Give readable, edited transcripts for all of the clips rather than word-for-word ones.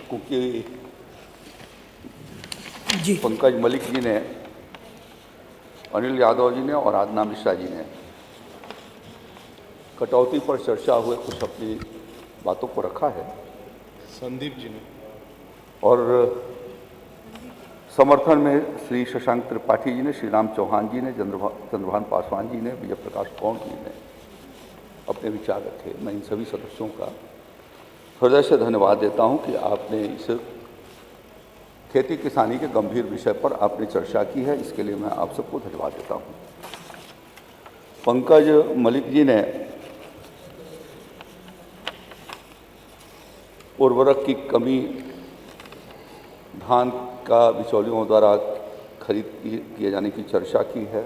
क्योंकि जी पंकज मलिक जी ने, अनिल यादव जी ने और आदना मिश्रा जी ने कटौती पर चर्चा हुए कुछ अपनी बातों को रखा है संदीप जी ने, और समर्थन में श्री शशांक त्रिपाठी जी ने, श्री राम चौहान जी ने, चंद्रभान पासवान जी ने, विजय प्रकाश कौंड जी ने अपने विचार रखे। मैं इन सभी सदस्यों का हृदय से धन्यवाद देता हूं कि आपने इस खेती किसानी के गंभीर विषय पर आपने चर्चा की है। इसके लिए मैं आप सबको धन्यवाद देता हूं। पंकज मलिक जी ने उर्वरक की कमी, धान का बिचौलियों द्वारा खरीद किए जाने की चर्चा की है।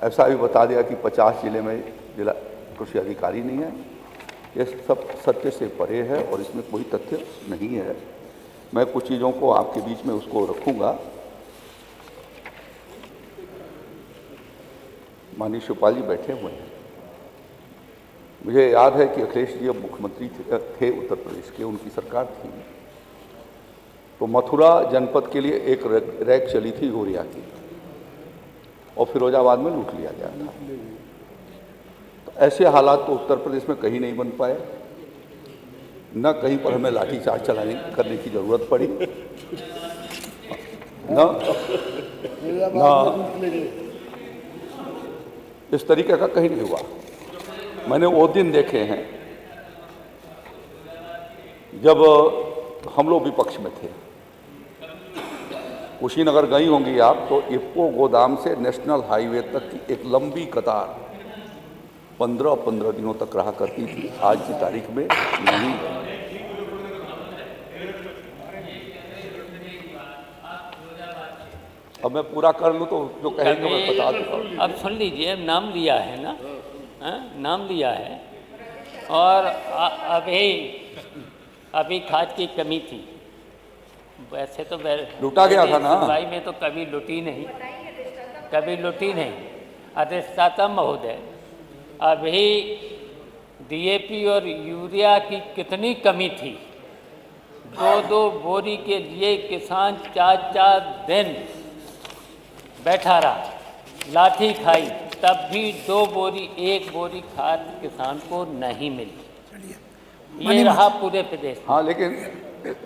ऐसा भी बता दिया कि 50 जिले में जिला कृषि अधिकारी नहीं है। ये सब सत्य से परे है और इसमें कोई तथ्य नहीं है। मैं कुछ चीज़ों को आपके बीच में उसको रखूंगा। माननीय शिवपाल जी बैठे हुए हैं। मुझे याद है कि अखिलेश जी अब मुख्यमंत्री थे उत्तर प्रदेश के, उनकी सरकार थी, तो मथुरा जनपद के लिए एक रैक चली थी यूरिया की और फिरोजाबाद में लूट लिया गया था। तो ऐसे हालात तो उत्तर प्रदेश में कहीं नहीं बन पाए, न कहीं पर हमें लाठीचार्ज करने की जरूरत पड़ी, न इस तरीके का कहीं नहीं हुआ। मैंने वो दिन देखे हैं जब हम लोग विपक्ष में थे। कुशीनगर गई होंगी आप तो इफ्को गोदाम से नेशनल हाईवे तक की एक लंबी कतार 15-15 दिनों तक रहा करती थी। आज की तारीख में नहीं। अब मैं पूरा कर लूँ तो जो कहेंगे मैं बता दूँगा। अब सुन लीजिए, नाम लिया है ना, नाम लिया है। और अभी खाद की कमी थी। वैसे तो लूटा गया था ना, सुनवाई में तो कभी लुटी नहीं, कभी लुटी नहीं। अधिष्ठाता महोदय, अभी डीएपी और यूरिया की कितनी कमी थी। 2-2 बोरी के लिए किसान 4-4 दिन बैठा रहा, लाठी खाई, तब भी 2 बोरी 1 बोरी खाद किसान को नहीं मिली। ये रहा पूरे प्रदेश में। हाँ, लेकिन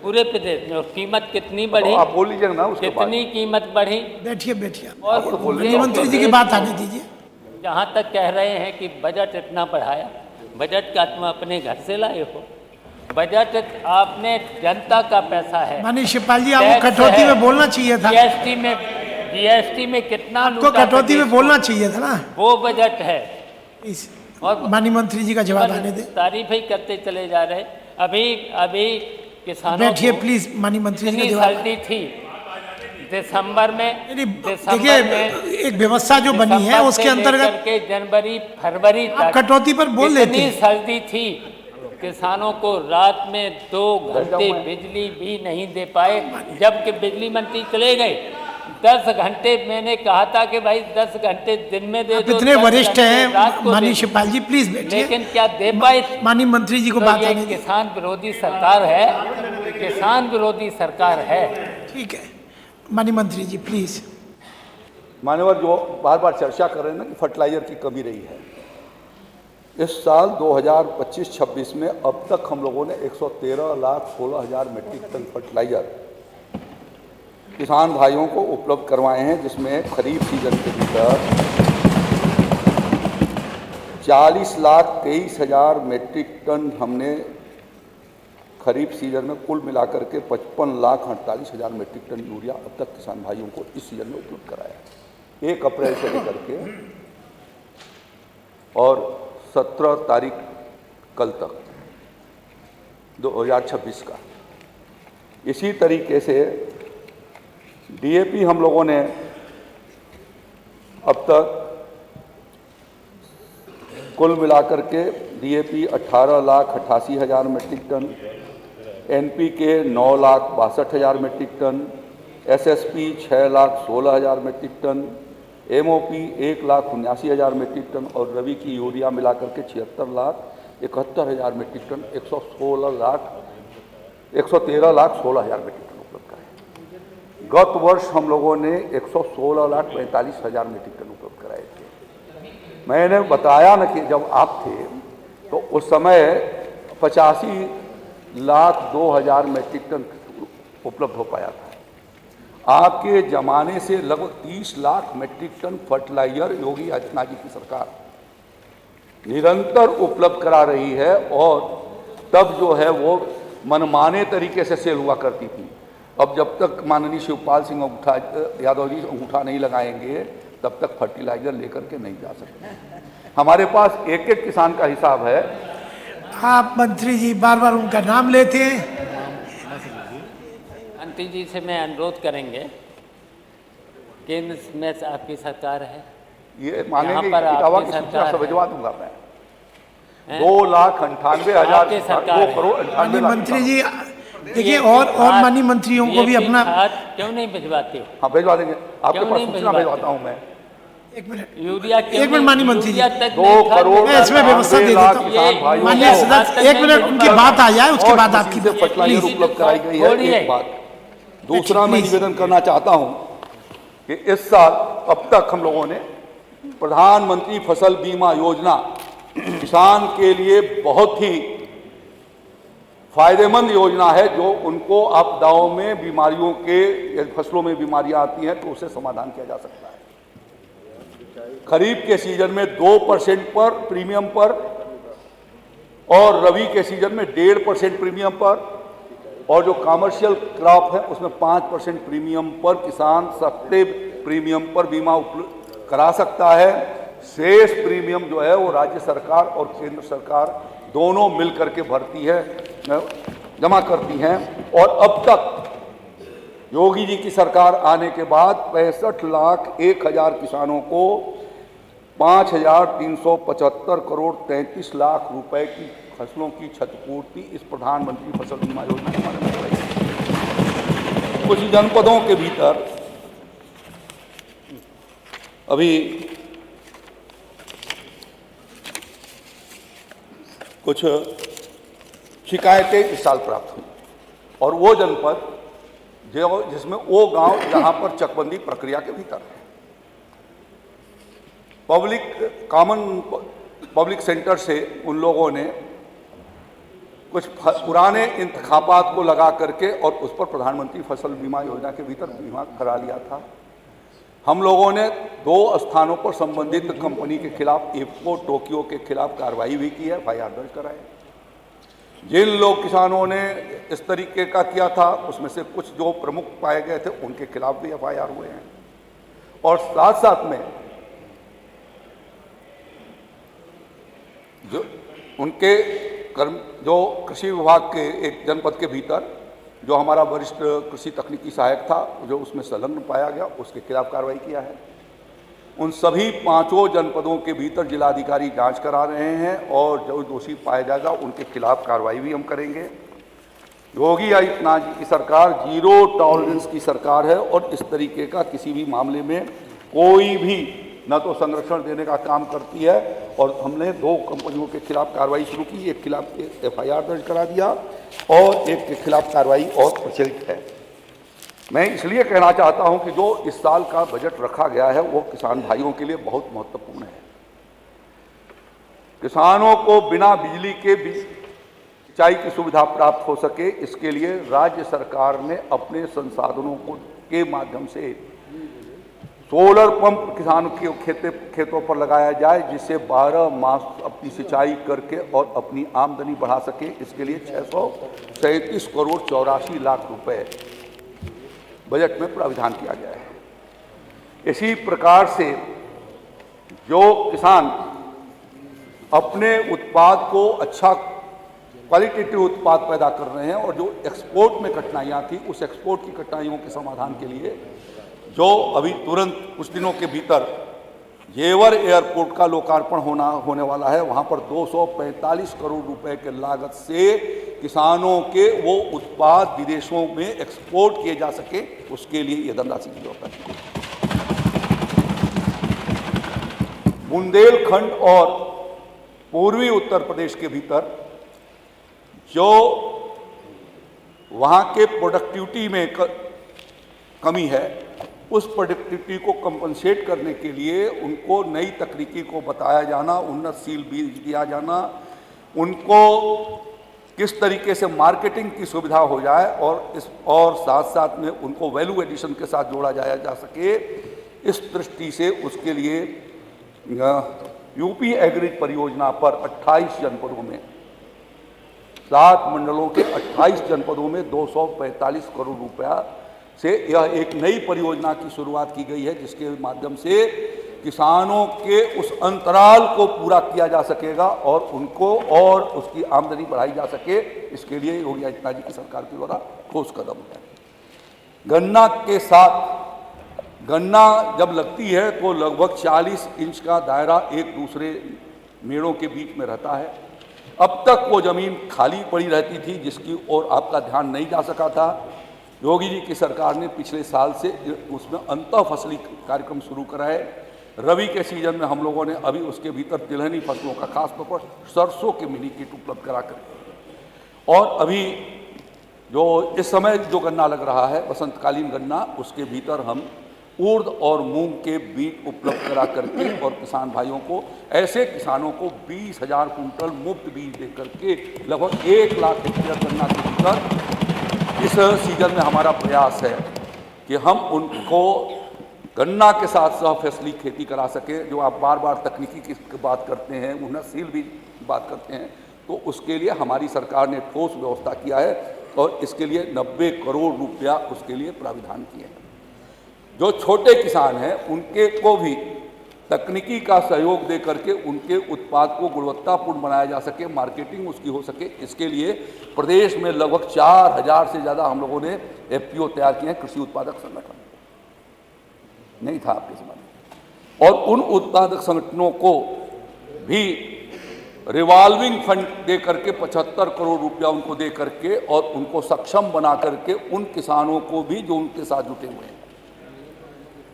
पूरे प्रदेश में। और कीमत कितनी बढ़ी, आप बोल लीजिए ना उसके बाद। कितनी कीमत बढ़ी। बैठिए और मंत्री जी की बात आने दीजिए। जहाँ तक कह रहे हैं कि बजट इतना बढ़ाया, बजट का तुम अपने घर से लाए हो। बजट आपने जनता का पैसा है। माननीय शिवपाल जी, आपको कटौती में बोलना चाहिए था। जीएसटी में कितना आपको कटौती में बोलना चाहिए था ना, वो बजट है। और माननीय मंत्री जी का जवाब आने दे। तारीफ ही करते चले जा रहे। अभी किसानों बैठिए प्लीज, माननीय मंत्री जी का जवाब। सर्दी थी दिसंबर में। देखिए, एक व्यवस्था जो बनी है उसके अंतर्गत के जनवरी फरवरी तक कटौती पर बोल देते इतनी हैं। सर्दी थी, किसानों को रात में 2 घंटे बिजली भी नहीं दे पाए, जबकि बिजली मंत्री चले गए। 10 घंटे मैंने कहा था कि भाई 10 घंटे दिन में दे दो। इतने वरिष्ठ हैं माननीय शिवपाल जी, प्लीज बैठिए। लेकिन क्या दे पाए? माननीय मंत्री जी को तो बात ये आने दीजिए। किसान विरोधी सरकार है, किसान विरोधी सरकार है। ठीक है माननीय मंत्री जी, प्लीज। मान्यवर, जो बार बार चर्चा कर रहे हैं ना कि फर्टिलाइजर की कमी रही है, इस साल 2025-26 में अब तक हम लोगों ने 113,16,000 मीट्रिक टन फर्टिलाइजर किसान भाइयों को उपलब्ध करवाए हैं, जिसमें खरीफ सीजन के भीतर 40,23,000 मीट्रिक टन हमने खरीफ सीजन में कुल मिलाकर के 55,48,000 मीट्रिक टन यूरिया अब तक किसान भाइयों को इस सीजन में उपलब्ध कराया 1 अप्रैल से लेकर के और 17 तारीख कल तक 2026 का। इसी तरीके से डीएपी हम लोगों ने अब तक कुल मिलाकर के DAP 18,88,000 metric ton, NPK 9,62,000 metric ton, SSP 6,16,000 metric ton, MOP 1,79,000 metric ton और रबी की यूरिया मिलाकर के 76,71,000 metric ton, 116 lakh 113,16,000 metric ton उपलब्ध कराए। गत वर्ष हम लोगों ने 116,45,000 मीट्रिक टन उपलब्ध कराए थे। मैंने बताया न कि जब आप थे तो उस समय 85,02,000 मीट्रिक टन उपलब्ध हो पाया था। आपके जमाने से लगभग 30 lakh metric ton fertiliser Yogi Adityanath ji की सरकार निरंतर उपलब्ध करा रही है, और तब जो है वो मनमाने तरीके से सेल हुआ करती थी। अब जब तक माननीय शिवपाल सिंह यादव जी अंगूठा नहीं लगाएंगे तब तक फर्टिलाइजर लेकर के नहीं जा सकते। हमारे पास एक एक किसान का हिसाब है। आप मंत्री जी बार बार उनका नाम लेते हैं। मंत्री जी से मैं अनुरोध करेंगे, केंद्र में आपकी सरकार है, ये मांगेंगे पर इटावा आपकी की सूचना सरकार से है। भिजवा दूंगा मैं। 2,98,000 आपकी सरकार 2 है। करोड़ 98 माननीय लाख मंत्री किसान। जी देखिए, और माननीय मंत्रियों को भी DAP अपना खाद क्यों नहीं भिजवाते हो? हाँ भिजवा देंगे, आपके क्यों पास नहीं सूचना भिजवाते? भिजवाता हूँ मैं। एक मिनट, यूरिया क्यों एक मिनट नहीं- माननीय मंत्री जी। यूरिया तक 2 नहीं खाद करोड़ मैं इसमें व्यवस्था दे 98 देता लाख हूँ। किसान भाइयों माननीय को सदस्य, एक मिनट उनकी बात आ जाए, उसके बाद आपकी से फर्टिलाइजर प्लीज। उपलब्ध कराई गई है। थोड़ी है। एक बात दूसरा मैं प्लीज। निवेदन करना चाहता हूं कि इस साल अब तक हम लोगों ने प्रधानमंत्री फसल बीमा योजना किसान के लिए बहुत ही फायदेमंद योजना है, जो उनको आपदाओं में बीमारियों के यदि फसलों में बीमारियां आती हैं तो उसे समाधान किया जा सकता है। खरीफ के सीजन में 2% पर प्रीमियम पर, और रबी के सीजन में 1.5% प्रीमियम पर, और जो कमर्शियल क्रॉप है उसमें 5% प्रीमियम पर किसान सस्ते प्रीमियम पर बीमा उपलब्ध करा सकता है। शेष प्रीमियम जो है वो राज्य सरकार और केंद्र सरकार दोनों मिलकर के भरती है, जमा करती हैं। और अब तक योगी जी की सरकार आने के बाद 65,01,000 किसानों को 5,375 करोड़ 33 लाख रुपए की फसलों की क्षतिपूर्ति इस प्रधानमंत्री फसल बीमा योजना के माध्यम से कराई। कुछ जनपदों के भीतर अभी कुछ शिकायतें इस साल प्राप्त हुई, और वो जनपद जिसमें वो गांव जहां पर चकबंदी प्रक्रिया के भीतर है, पब्लिक सेंटर से उन लोगों ने कुछ पुराने इंतखाबात को लगा करके और उस पर प्रधानमंत्री फसल बीमा योजना के भीतर बीमा करा लिया था। हम लोगों ने 2 स्थानों पर संबंधित कंपनी के खिलाफ, इफ्को टोक्यो के खिलाफ कार्रवाई भी की है, FIR दर्ज कराए। जिन लोग किसानों ने इस तरीके का किया था उसमें से कुछ जो प्रमुख पाए गए थे उनके खिलाफ भी FIR हुए हैं। और साथ साथ में जो उनके जो कृषि विभाग के एक जनपद के भीतर जो हमारा वरिष्ठ कृषि तकनीकी सहायक था जो उसमें संलग्न पाया गया, उसके खिलाफ कार्रवाई किया है। उन सभी 5 जनपदों के भीतर जिलाधिकारी जांच करा रहे हैं, और जो दोषी पाया जाएगा उनके खिलाफ कार्रवाई भी हम करेंगे। योगी आदित्यनाथ जी की सरकार 0 टॉलरेंस की सरकार है, और इस तरीके का किसी भी मामले में कोई भी न तो संरक्षण देने का काम करती है। और हमने 2 कंपनियों के खिलाफ कार्रवाई शुरू की, एक खिलाफ FIR दर्ज करा दिया और एक के खिलाफ कार्रवाई और प्रचलित है। मैं इसलिए कहना चाहता हूं कि जो इस साल का बजट रखा गया है वो किसान भाइयों के लिए बहुत महत्वपूर्ण है। किसानों को बिना बिजली के सिंचाई की सुविधा प्राप्त हो सके, इसके लिए राज्य सरकार ने अपने संसाधनों के माध्यम से सोलर पंप किसानों के खेतों पर लगाया जाए, जिससे 12 मास अपनी सिंचाई करके और अपनी आमदनी बढ़ा सके। इसके लिए 637 करोड़ 84 लाख रुपए बजट में प्राविधान किया गया है। इसी प्रकार से जो किसान अपने उत्पाद को अच्छा क्वालिटेटिव उत्पाद पैदा कर रहे हैं, और जो एक्सपोर्ट में कठिनाइयाँ थी, उस एक्सपोर्ट की कठिनाइयों के समाधान के लिए जो अभी तुरंत कुछ दिनों के भीतर जेवर एयरपोर्ट का लोकार्पण होने वाला है, वहाँ पर 245 करोड़ रुपए के लागत से किसानों के वो उत्पाद विदेशों में एक्सपोर्ट किए जा सके, उसके लिए ये धनराशि की जरूरत है। बुंदेलखंड और पूर्वी उत्तर प्रदेश के भीतर जो वहाँ के प्रोडक्टिविटी में कमी है, उस प्रोडक्टिविटी को कंपनसेट करने के लिए उनको नई तकनीकी को बताया जाना, उन्नतशील बीज दिया जाना, उनको किस तरीके से मार्केटिंग की सुविधा हो जाए और साथ साथ में उनको वैल्यू एडिशन के साथ जोड़ा जाया जा सके, इस दृष्टि से उसके लिए यूपी एग्रीज परियोजना पर 28 जनपदों में 7 मंडलों के 28 जनपदों में 245 करोड़ रुपया से यह एक नई परियोजना की शुरुआत की गई है, जिसके माध्यम से किसानों के उस अंतराल को पूरा किया जा सकेगा और उनको और उसकी आमदनी बढ़ाई जा सके। इसके लिए योगी आदित्यनाथ जी की सरकार के द्वारा ठोस कदम है। गन्ना के साथ गन्ना जब लगती है तो लगभग 40 इंच का दायरा एक दूसरे मेड़ों के बीच में रहता है। अब तक वो ज़मीन खाली पड़ी रहती थी, जिसकी ओर आपका ध्यान नहीं जा सका था। योगी जी की सरकार ने पिछले साल से उसमें अंतः फसली कार्यक्रम शुरू करा है। रबी के सीजन में हम लोगों ने अभी उसके भीतर तिलहनी फसलों का खासतौर पर सरसों के मिनी किट उपलब्ध करा कर, और अभी जो इस समय जो गन्ना लग रहा है बसंतकालीन गन्ना, उसके भीतर हम उर्द और मूंग के बीज उपलब्ध करा करके और किसान भाइयों को, ऐसे किसानों को 20,000 कुंटल मुफ्त बीज दे करके लगभग 1 लाख हेक्टेयर गन्ना के भीतर इस सीजन में हमारा प्रयास है कि हम उनको गन्ना के साथ सह फसली खेती करा सके। जो आप बार बार तकनीकी की बात करते हैं, उन्नतशील भी बात करते हैं, तो उसके लिए हमारी सरकार ने ठोस व्यवस्था किया है और इसके लिए 90 करोड़ रुपया उसके लिए प्राविधान किए हैं। जो छोटे किसान हैं उनके को भी तकनीकी का सहयोग दे करके उनके उत्पाद को गुणवत्तापूर्ण बनाया जा सके, मार्केटिंग उसकी हो सके, इसके लिए प्रदेश में लगभग 4,000 से ज़्यादा हम लोगों ने FPO तैयार किए हैं। कृषि उत्पादक संगठन नहीं था आपके समय, और उन उत्पादक संगठनों को भी रिवॉल्विंग फंड दे करके 75 करोड़ रुपया उनको दे करके और उनको सक्षम बना करके उन किसानों को भी जो उनके साथ जुटे हुए हैं,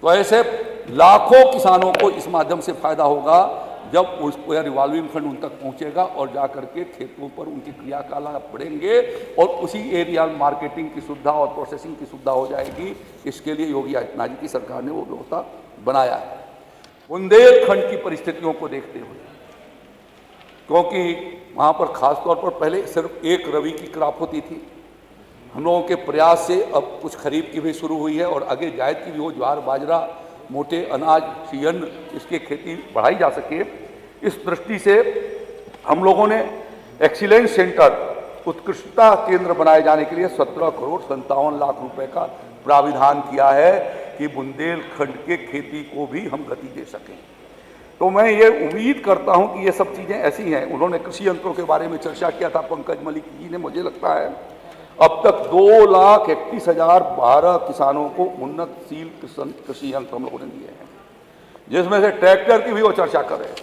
तो ऐसे लाखों किसानों को इस माध्यम से फायदा होगा जब उसको रिवॉल्विंग फंड उन तक पहुंचेगा और जा करके खेतों पर उनके क्रियाकलाप बढ़ेंगे और उसी एरिया में मार्केटिंग की सुविधा और प्रोसेसिंग की सुविधा हो जाएगी। इसके लिए योगी आदित्यनाथ जी की सरकार ने वो व्यवस्था बनाया है। बुंदेलखंड की परिस्थितियों को देखते हुए, क्योंकि वहाँ पर खासतौर पर पहले सिर्फ एक रबी की क्रॉप होती थी, हम लोगों के प्रयास से अब कुछ खरीफ की भी शुरू हुई है और आगे जायद की भी हो, ज्वार बाजरा मोटे अनाज अन्न इसकी खेती बढ़ाई जा सके। इस दृष्टि से हम लोगों ने एक्सीलेंस सेंटर उत्कृष्टता केंद्र बनाए जाने के लिए 17 करोड़ 57 लाख रुपए का प्राविधान किया है कि बुंदेलखंड के खेती को भी हम गति दे सकें। तो मैं ये उम्मीद करता हूं कि ये सब चीज़ें ऐसी हैं। उन्होंने कृषि यंत्रों के बारे में चर्चा किया था पंकज मलिक जी ने, मुझे लगता है अब तक 2,31,012 किसानों को उन्नतशील कृषि यंत्र हम लोगों ने दिए हैं, जिसमें से ट्रैक्टर की भी वो चर्चा कर रहे हैं।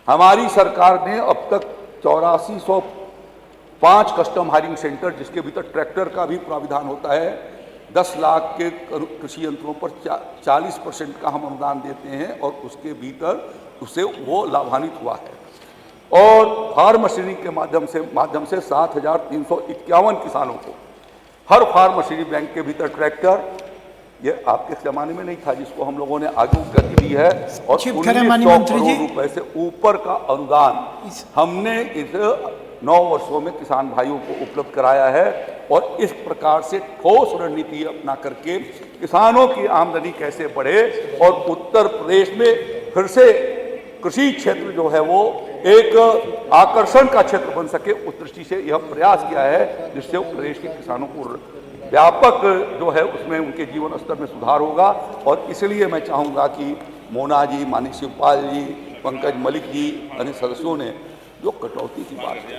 हमारी सरकार ने अब तक 8405 कस्टम हायरिंग सेंटर, जिसके भीतर ट्रैक्टर का भी प्राविधान होता है, 10 लाख के कृषि यंत्रों पर 40% का हम अनुदान देते हैं और उसके भीतर उससे वो लाभान्वित हुआ है। और फार्म मशीनरी के माध्यम से 7,351 किसानों को हर फार्म मशीनरी बैंक के भीतर ट्रैक्टर, ये आपके ज़माने में नहीं था, जिसको हम लोगों ने आगे गति दी है, और 1900 करोड़ रुपए से ऊपर का अनुदान हमने इस 9 वर्षों में किसान भाइयों को उपलब्ध कराया है। और इस प्रकार से ठोस रणनीति अपना करके किसानों की आमदनी कैसे बढ़े और उत्तर प्रदेश में फिर से कृषि क्षेत्र जो है वो एक आकर्षण का क्षेत्र बन सके, उस दृष्टि से यह प्रयास किया है, जिससे प्रदेश के किसानों को व्यापक जो है उसमें उनके जीवन स्तर में सुधार होगा। और इसलिए मैं चाहूँगा कि मोना जी, माननीय शिवपाल जी, पंकज मलिक जी, अन्य सदस्यों ने जो कटौती की बात की,